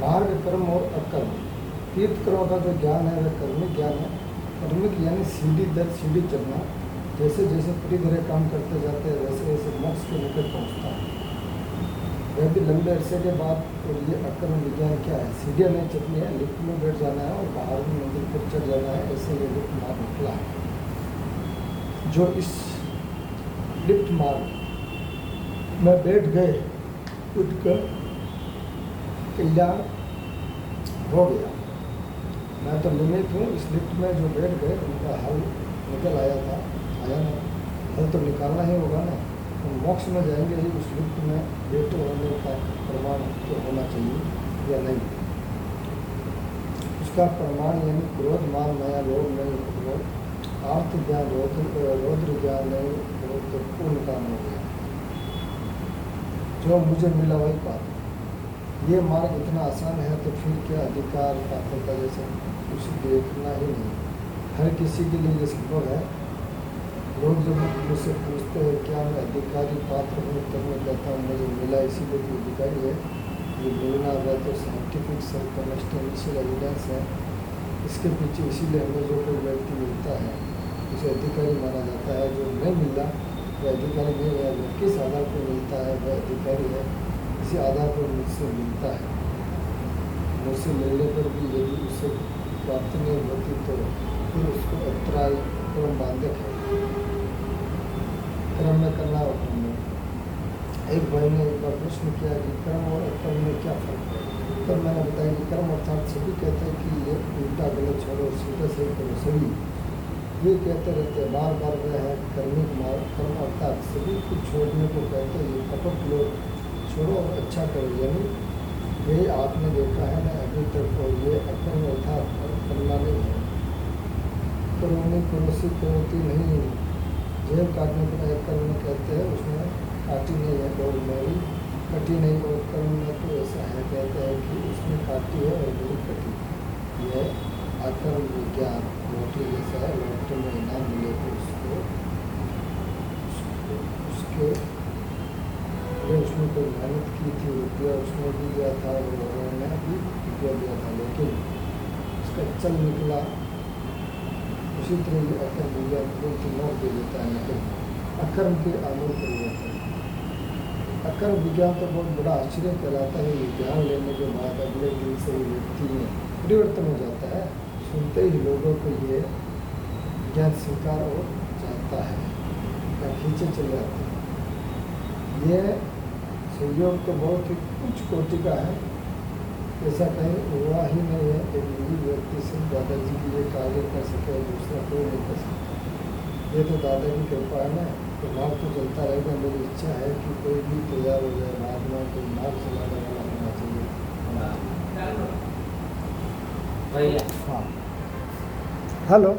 मार्ग, कर्म और अकर्म। तीर्थ कर्मों का जो ज्ञान है वह कर्मिक ज्ञान है। कर्मिक यानी सीढ़ी दर सीढ़ी चलना। जैसे जैसे परिधेय काम करते जाते हैं वैसे वैसे मोक्ष के निकट पहुँचता है, वह भी लंबे अरसे के बाद। और ये अकर्म विज्ञान क्या है? सीढ़ियाँ नहीं चलनी है, लिफ्ट में बैठ जाना है और बाहर भी मंदिर पर चढ़ जाना है, ऐसे ये लिफ्ट मार्ग निकला है। जो इस लिफ्ट मार्ग में बैठ गए उठकर कल्याण हो गया। मैं तो निमित्त हूँ, इस लिफ्ट में जो बैठ गए उनका हल निकल आया था, आया ना, हल तो निकालना ही होगा ना। तो मोक्ष में जाएंगे ही उस लिफ्ट में बैठे होने का प्रमाण तो होना चाहिए या नहीं। उसका प्रमाण यानी क्रोध, मान, माया, लोभ नहीं, क्रोध, आर्थ ज्ञान, रौद्र ज्ञान नहीं, क्रोध तो पूर्ण काम हो गया। जो मुझे मिला वही पाप। ये मार्ग इतना आसान है तो फिर क्या अधिकार पात्रता जैसे उसे देखना ही नहीं। हर किसी के लिए ये संभव है। लोग जब मुझसे पूछते हैं क्या मैं अधिकारी पात्र हूँ, तब मैं कहता हूँ मुझे मिला इसीलिए तो अधिकारी है। ये मिलना वह तो साइंटिफिक सर्कमस्टेंशियल एविडेंस है। इसके पीछे इसीलिए हमें जो कोई व्यक्ति मिलता है उसे अधिकारी माना जाता है। जो नहीं मिला वह अधिकारी नहीं है। वह किस आधार पर मिलता है वह अधिकारी है, इसी आधार पर मुझसे मिलता है। मुझसे मिलने पर भी यदि उसे प्राप्ति नहीं होती तो फिर उसको अत्राय कर्म बांधक है। कर्म में करना और कर्म में। एक भाई ने एक बार प्रश्न किया कि कर्म और अकर्म में क्या फर्क है। तब मैंने बताया कि कर्म अर्थात सभी कहते हैं कि ये उल्टा गलत छोड़ो, सीधा सही करो, सभी ये कहते रहते हैं बार बार। वह है कर्मिक मार्ग। कर्म अर्थात सभी कुछ छोड़ने को कहते हैं। ये कपट लोग छोड़ो और अच्छा करो, यानी यही आपने देखा है ना अभी तक। और ये अकर्म अर्थात करना नहीं है। करोनी करोसी करोती नहीं, जेब काटने को एक कर्म कहते हैं, उसमें काटी नहीं है और मेरी कटी नहीं। और कर्म में तो ऐसा है कहते हैं कि उसमें काटी है और मेरी कटी। यह अकर्म विज्ञान लॉटरी जैसा है। लॉटरी में इनाम मिले तो उसके उसमें कोई मेहनत की थी, रुपया उसने भी दिया था और उन्होंने भी रुपया दिया था, लेकिन उसका चल निकला। उसी तरह ये अकर्म विज्ञान को नोट दे देता है, लेकिन अकर्म के आमूल परिवर्तन। अकर्म विज्ञान तो बहुत बड़ा आश्चर्य कहलाता है। ये ज्ञान लेने के बाद अगले दिन से ही व्यक्ति में परिवर्तन हो जाता है। सुनते ही लोगों को ये ज्ञान स्वीकार हो जाता है या खींचे चले जाते हैं। ये सहयोग तो बहुत ही उच्च कोटि का है, ऐसा कहीं हुआ ही नहीं है। एक निजी व्यक्ति से दादाजी की ये कार्य कर सके और दूसरा कोई नहीं कर सकता। ये तो दादा की कृपा है ना। तो मार्ग तो चलता रहेगा। मेरी इच्छा है कि कोई भी तैयार हो जाए, बाद में कोई मार्ग चलाने वाला होना चाहिए। हाँ, हेलो।